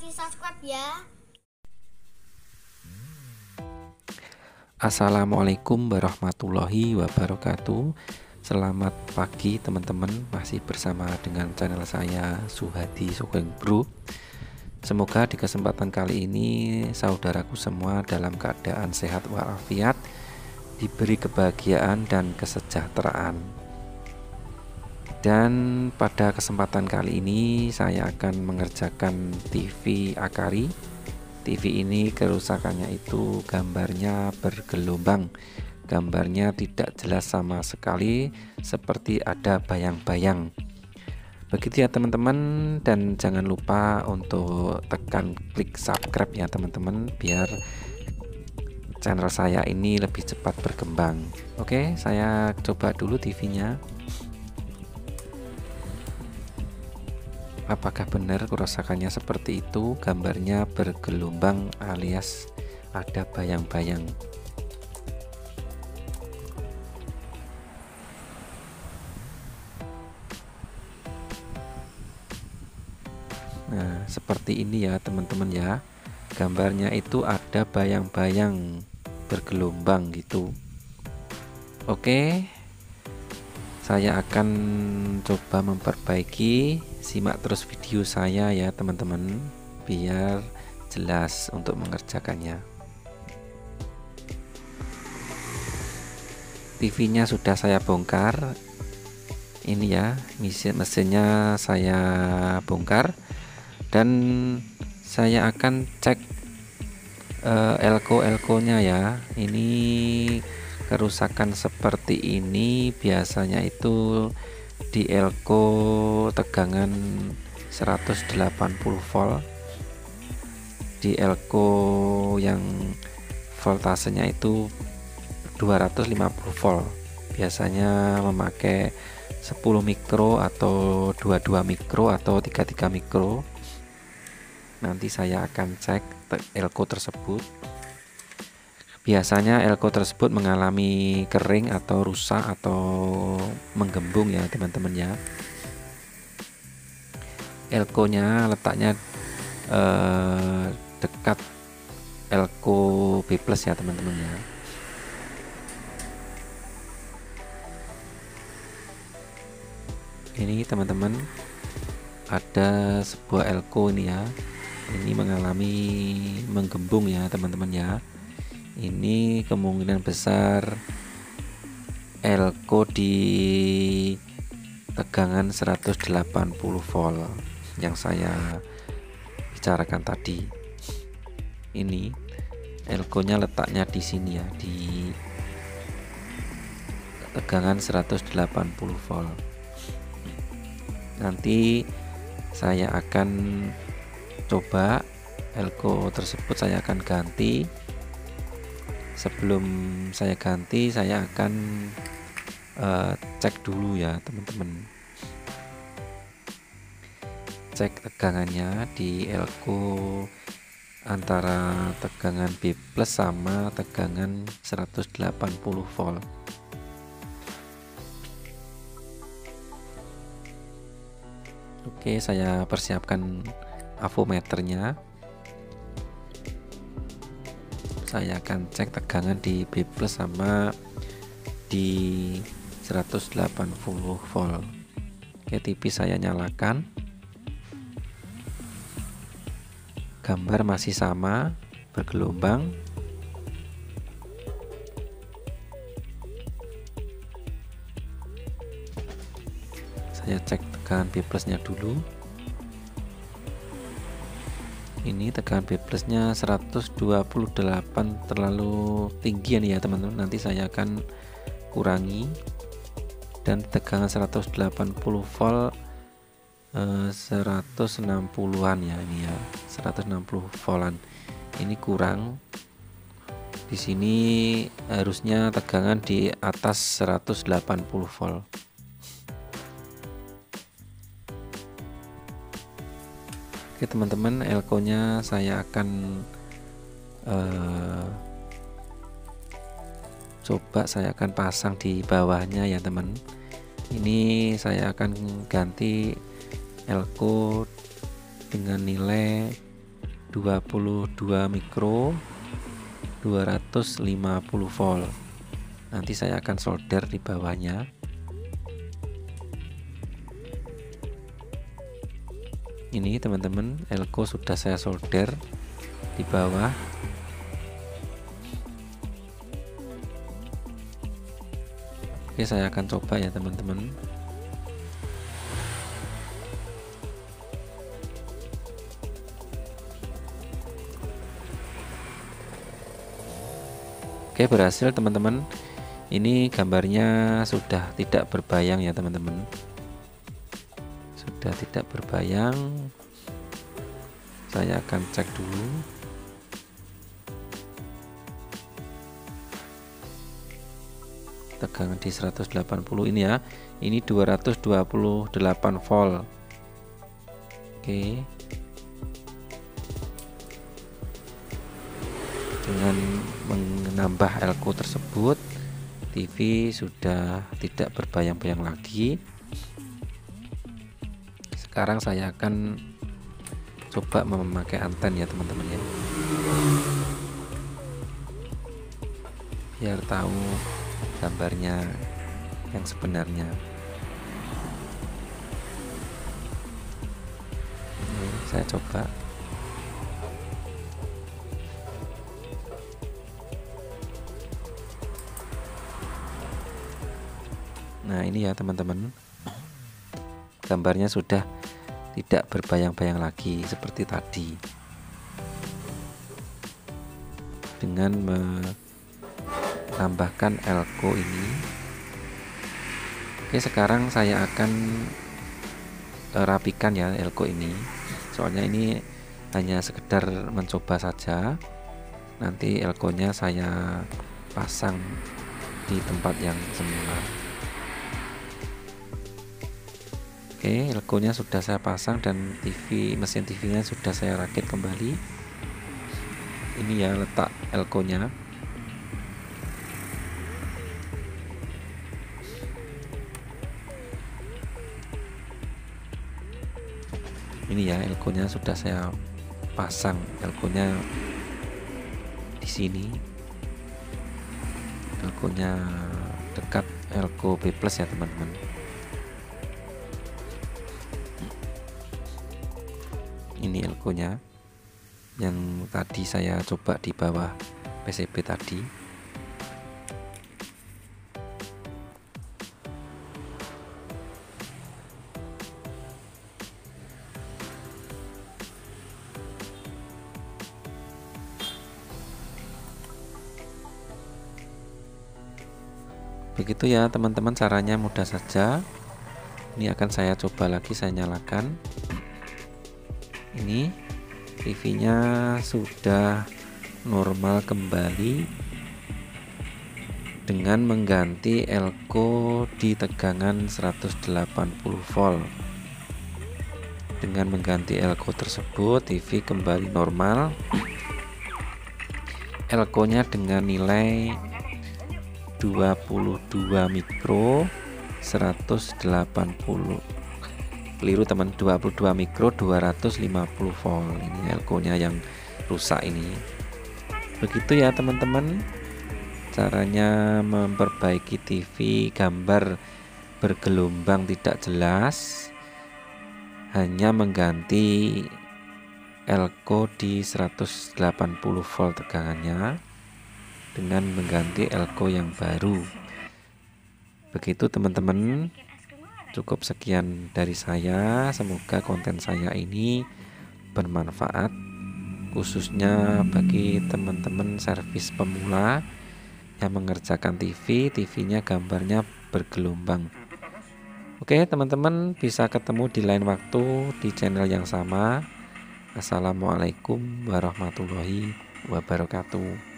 di subscribe ya. Assalamualaikum warahmatullahi wabarakatuh. Selamat pagi teman-teman, masih bersama dengan channel saya Suhadi Sugeng Bro. Semoga di kesempatan kali ini saudaraku semua dalam keadaan sehat walafiat, diberi kebahagiaan dan kesejahteraan. Dan pada kesempatan kali ini saya akan mengerjakan TV Akari. TV ini kerusakannya itu gambarnya bergelombang, gambarnya tidak jelas sama sekali, seperti ada bayang-bayang. Begitu ya teman-teman, dan jangan lupa untuk tekan klik subscribe ya teman-teman, biar channel saya ini lebih cepat berkembang. Oke, saya coba dulu TV-nya. Apakah benar kerusakannya seperti itu? Gambarnya bergelombang alias ada bayang-bayang. Nah, seperti ini ya teman-teman ya. Gambarnya itu ada bayang-bayang bergelombang gitu. Oke, saya akan coba memperbaiki. Simak terus video saya ya teman-teman, biar jelas untuk mengerjakannya. TV-nya sudah saya bongkar. Ini ya, mesinnya saya bongkar, dan saya akan cek elko-elkonya ya. Ini kerusakan seperti ini biasanya itu di elko tegangan 180 volt, di elko yang voltasenya itu 250 volt, biasanya memakai 10 mikro atau 22 mikro atau 33 mikro. Nanti saya akan cek elko tersebut. Biasanya elko tersebut mengalami kering atau rusak atau menggembung ya teman-teman ya. Elkonya letaknya dekat elko B+ ya teman-teman ya. Ini teman-teman, ada sebuah elko ini ya. Ini mengalami menggembung ya teman-teman ya. Ini kemungkinan besar elko di tegangan 180 volt yang saya bicarakan tadi. Ini elkonya letaknya di sini ya, di tegangan 180 volt. Nanti saya akan coba elko tersebut saya akan ganti. Sebelum saya ganti, saya akan cek dulu ya teman-teman, cek tegangannya di elko antara tegangan B+ sama tegangan 180 volt. Oke, saya persiapkan avometernya. Saya akan cek tegangan di B+ sama di 180 volt. Oke, TV saya nyalakan. Gambar masih sama, bergelombang. Saya cek tegangan B+ nya dulu. Ini tegangan B+ nya 128, terlalu tinggi ya teman-teman. Nanti saya akan kurangi, dan tegangan 180 volt 160-an ya, ini ya 160 voltan. Ini kurang. Di sini harusnya tegangan di atas 180 volt. Oke teman-teman, elkonya saya akan coba saya akan pasang di bawahnya ya teman. Ini saya akan ganti elko dengan nilai 22 mikro 250 volt. Nanti saya akan solder di bawahnya. Ini teman-teman, elko sudah saya solder di bawah. Oke, saya akan coba ya teman-teman. Oke, berhasil teman-teman. Ini gambarnya sudah tidak berbayang ya teman-teman. Sudah tidak berbayang. Saya akan cek dulu. Tegangan di 180 ini ya. Ini 228 volt. Oke. Dengan menambah elko tersebut, TV sudah tidak berbayang-bayang lagi. Sekarang saya akan coba memakai anten ya teman-teman ya, biar tahu gambarnya yang sebenarnya. Ini saya coba. Nah ini ya teman-teman, gambarnya sudah tidak berbayang-bayang lagi seperti tadi. Dengan menambahkan elko ini. Oke, sekarang saya akan rapikan ya elko ini. Soalnya ini hanya sekedar mencoba saja. Nanti elkonya saya pasang di tempat yang semula. Oke, elkonya sudah saya pasang dan mesin TV-nya sudah saya rakit kembali. Ini ya letak elkonya. Ini ya elkonya sudah saya pasang, elkonya di sini. Elkonya dekat elko B+ ya teman-teman. Ini elkonya yang tadi saya coba di bawah PCB tadi. Begitu ya teman-teman, caranya mudah saja. Ini akan saya coba lagi, saya nyalakan. Ini TV-nya sudah normal kembali dengan mengganti elko di tegangan 180 volt. Dengan mengganti elko tersebut, TV kembali normal. Elko-nya dengan nilai 22 mikro 180, keliru teman, 22 mikro 250 volt. Ini elko-nya yang rusak ini. Begitu ya teman-teman, caranya memperbaiki TV gambar bergelombang tidak jelas, hanya mengganti elko di 180 volt tegangannya dengan mengganti elko yang baru. Begitu teman-teman. Cukup sekian dari saya. Semoga konten saya ini bermanfaat, khususnya bagi teman-teman servis pemula yang mengerjakan TV-nya gambarnya bergelombang. Oke teman-teman, bisa ketemu di lain waktu di channel yang sama. Assalamualaikum warahmatullahi wabarakatuh.